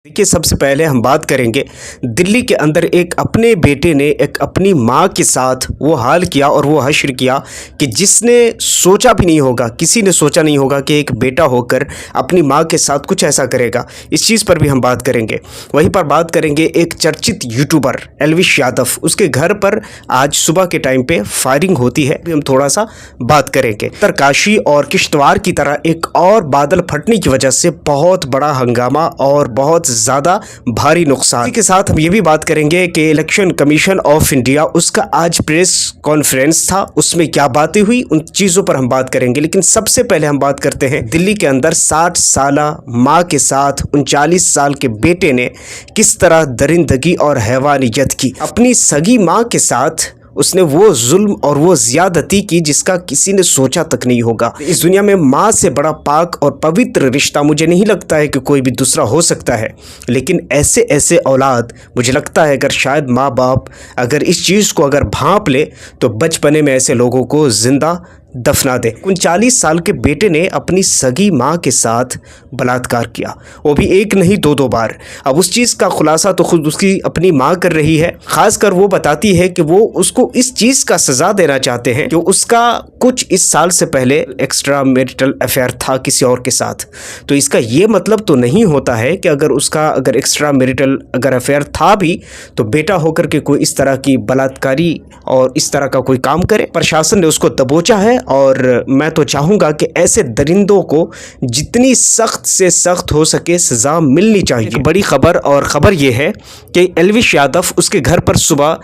देखिए, सबसे पहले हम बात करेंगे दिल्ली के अंदर एक अपने बेटे ने एक अपनी माँ के साथ वो हाल किया और वो हश्र किया कि जिसने सोचा भी नहीं होगा, किसी ने सोचा नहीं होगा कि एक बेटा होकर अपनी माँ के साथ कुछ ऐसा करेगा। इस चीज़ पर भी हम बात करेंगे। वहीं पर बात करेंगे एक चर्चित यूट्यूबर एल्विश यादव, उसके घर पर आज सुबह के टाइम पे फायरिंग होती है। हम थोड़ा सा बात करेंगे। उत्तरकाशी और किश्तवाड़ की तरह एक और बादल फटने की वजह से बहुत बड़ा हंगामा और बहुत ज़्यादा भारी नुकसान। इसी के साथ हम ये भी बात करेंगे कि इलेक्शन कमीशन ऑफ इंडिया, उसका आज प्रेस कॉन्फ्रेंस था, उसमें क्या बातें हुई, उन चीज़ों पर हम बात करेंगे। लेकिन सबसे पहले हम बात करते हैं दिल्ली के अंदर 60 साला माँ के साथ 39 साल के बेटे ने किस तरह दरिंदगी और हैवानियत की। अपनी सगी माँ के साथ उसने वो जुल्म और वो ज़्यादती की जिसका किसी ने सोचा तक नहीं होगा। इस दुनिया में माँ से बड़ा पाक और पवित्र रिश्ता मुझे नहीं लगता है कि कोई भी दूसरा हो सकता है। लेकिन ऐसे ऐसे औलाद, मुझे लगता है अगर शायद माँ बाप अगर इस चीज़ को अगर भांप ले तो बचपने में ऐसे लोगों को ज़िंदा दफना दे। 39 साल के बेटे ने अपनी सगी माँ के साथ बलात्कार किया, वो भी एक नहीं दो बार। अब उस चीज़ का खुलासा तो खुद उसकी अपनी माँ कर रही है। खासकर वो बताती है कि वो उसको इस चीज़ का सज़ा देना चाहते हैं कि उसका कुछ इस साल से पहले एक्स्ट्रा मैरिटल अफेयर था किसी और के साथ। तो इसका ये मतलब तो नहीं होता है कि अगर एक्स्ट्रा मैरिटल अफेयर था भी तो बेटा होकर के कोई इस तरह की बलात्कारी और इस तरह का कोई काम करे। प्रशासन ने उसको दबोचा है और मैं तो चाहूँगा कि ऐसे दरिंदों को जितनी सख्त से सख्त हो सके सज़ा मिलनी चाहिए। एक बड़ी खबर, और ख़बर ये है कि एल्विश यादव, उसके घर पर सुबह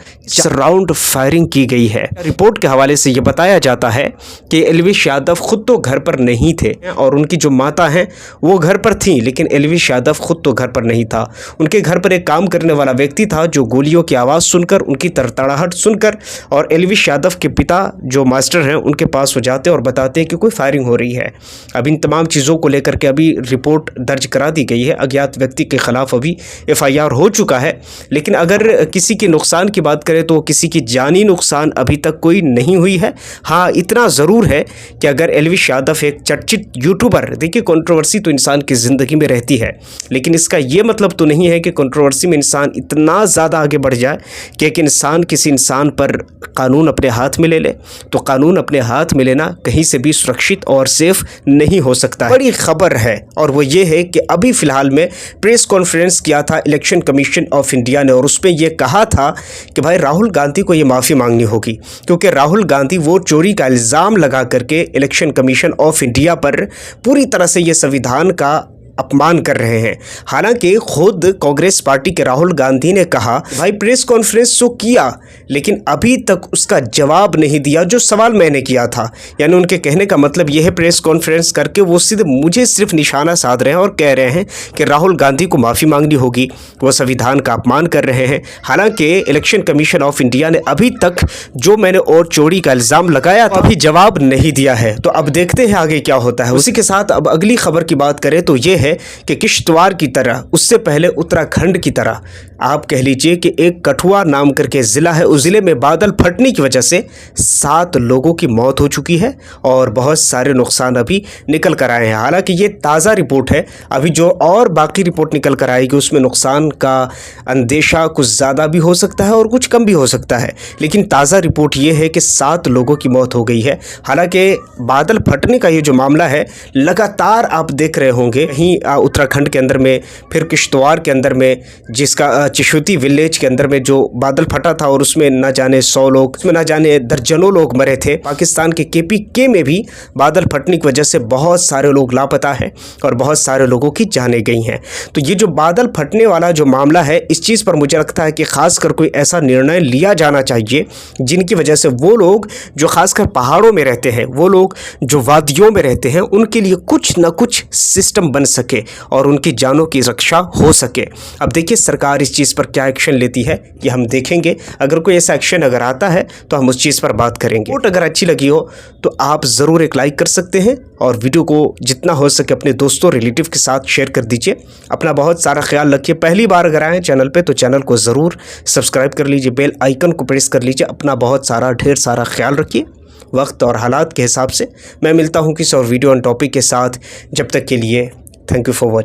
राउंड फायरिंग की गई है। रिपोर्ट के हवाले से ये बताया जाता है कि एल्विश यादव खुद तो घर पर नहीं थे और उनकी जो माता हैं वो घर पर थीं, लेकिन एल्विश यादव खुद तो घर पर नहीं था। उनके घर पर एक काम करने वाला व्यक्ति था जो गोलियों की आवाज़ सुनकर, उनकी तड़तड़ाहट सुनकर और एल्विश यादव के पिता जो मास्टर हैं उनके पास हो जाते और बताते हैं कि कोई फायरिंग हो रही है। अब इन तमाम चीज़ों को लेकर के अभी रिपोर्ट दर्ज करा दी गई है। अज्ञात व्यक्ति के खिलाफ अभी FIR हो चुका है। लेकिन अगर किसी के नुकसान की बात करें तो किसी की जानी नुकसान अभी तक कोई नहीं हुई है। हाँ, इतना ज़रूर है कि अगर एल्विश यादव एक चर्चित यूट्यूबर, देखिए कंट्रोवर्सी तो इंसान की ज़िंदगी में रहती है, लेकिन इसका ये मतलब तो नहीं है कि कंट्रोवर्सी में इंसान इतना ज़्यादा आगे बढ़ जाए कि एक इंसान किसी इंसान पर कानून अपने हाथ में ले ले। तो कानून अपने हाथ में लेना कहीं से भी सुरक्षित और सेफ नहीं हो सकता है। बड़ी खबर है और वो ये है कि अभी फ़िलहाल में प्रेस कॉन्फ्रेंस किया था इलेक्शन कमीशन ऑफ इंडिया ने और उसमें ये कहा था कि भाई राहुल गांधी को ये माफ़ी मांगनी होगी, क्योंकि राहुल गांधी वोट चोरी का इल्ज़ाम लगा करके इलेक्शन कमीशन ऑफ इंडिया पर पूरी तरह से ये संविधान का अपमान कर रहे हैं। हालांकि खुद कांग्रेस पार्टी के राहुल गांधी ने कहा भाई प्रेस कॉन्फ्रेंस तो किया लेकिन अभी तक उसका जवाब नहीं दिया जो सवाल मैंने किया था। यानी उनके कहने का मतलब यह है प्रेस कॉन्फ्रेंस करके वो सीधे मुझे सिर्फ निशाना साध रहे हैं और कह रहे हैं कि राहुल गांधी को माफ़ी मांगनी होगी, वो संविधान का अपमान कर रहे हैं। हालांकि इलेक्शन कमीशन ऑफ इंडिया ने अभी तक जो मैंने और चोरी का इल्ज़ाम लगाया था अभी जवाब नहीं दिया है। तो अब देखते हैं आगे क्या होता है। उसी के साथ अब अगली खबर की बात करें तो ये कि किश्तवाड़ की तरह, उससे पहले उत्तराखंड की तरह आप कह लीजिए कि एक कठुआ नाम करके ज़िला है, उस ज़िले में बादल फटने की वजह से 7 लोगों की मौत हो चुकी है और बहुत सारे नुकसान अभी निकल कर आए हैं। हालांकि ये ताज़ा रिपोर्ट है, अभी जो और बाकी रिपोर्ट निकल कर आएगी उसमें नुकसान का अंदेशा कुछ ज़्यादा भी हो सकता है और कुछ कम भी हो सकता है। लेकिन ताज़ा रिपोर्ट ये है कि 7 लोगों की मौत हो गई है। हालांकि बादल फटने का ये जो मामला है लगातार आप देख रहे होंगे, कहीं उत्तराखंड के अंदर में, फिर किश्तवाड़ के अंदर में, जिसका चिशुती विलेज के अंदर में जो बादल फटा था और उसमें न जाने 100 लोग, उसमें न जाने दर्जनों लोग मरे थे। पाकिस्तान के KPK में भी बादल फटने की वजह से बहुत सारे लोग लापता हैं और बहुत सारे लोगों की जानें गई हैं। तो ये जो बादल फटने वाला जो मामला है, इस चीज़ पर मुझे लगता है कि खासकर कोई ऐसा निर्णय लिया जाना चाहिए जिनकी वजह से वो लोग जो खासकर पहाड़ों में रहते हैं, वो लोग जो वादियों में रहते हैं, उनके लिए कुछ न कुछ सिस्टम बन सके और उनकी जानों की रक्षा हो सके। अब देखिए सरकार इस चीज़ पर क्या एक्शन लेती है ये हम देखेंगे। अगर कोई ऐसा एक्शन अगर आता है तो हम उस चीज़ पर बात करेंगे। रिपोर्ट अगर अच्छी लगी हो तो आप ज़रूर एक लाइक कर सकते हैं और वीडियो को जितना हो सके अपने दोस्तों रिलेटिव के साथ शेयर कर दीजिए। अपना बहुत सारा ख्याल रखिए। पहली बार अगर आए चैनल पे तो चैनल को ज़रूर सब्सक्राइब कर लीजिए, बेल आइकन को प्रेस कर लीजिए। अपना बहुत सारा ढेर सारा ख्याल रखिए। वक्त और हालात के हिसाब से मैं मिलता हूँ किसी और वीडियो ऑन टॉपिक के साथ। जब तक के लिए थैंक यू फॉर वॉचिंग।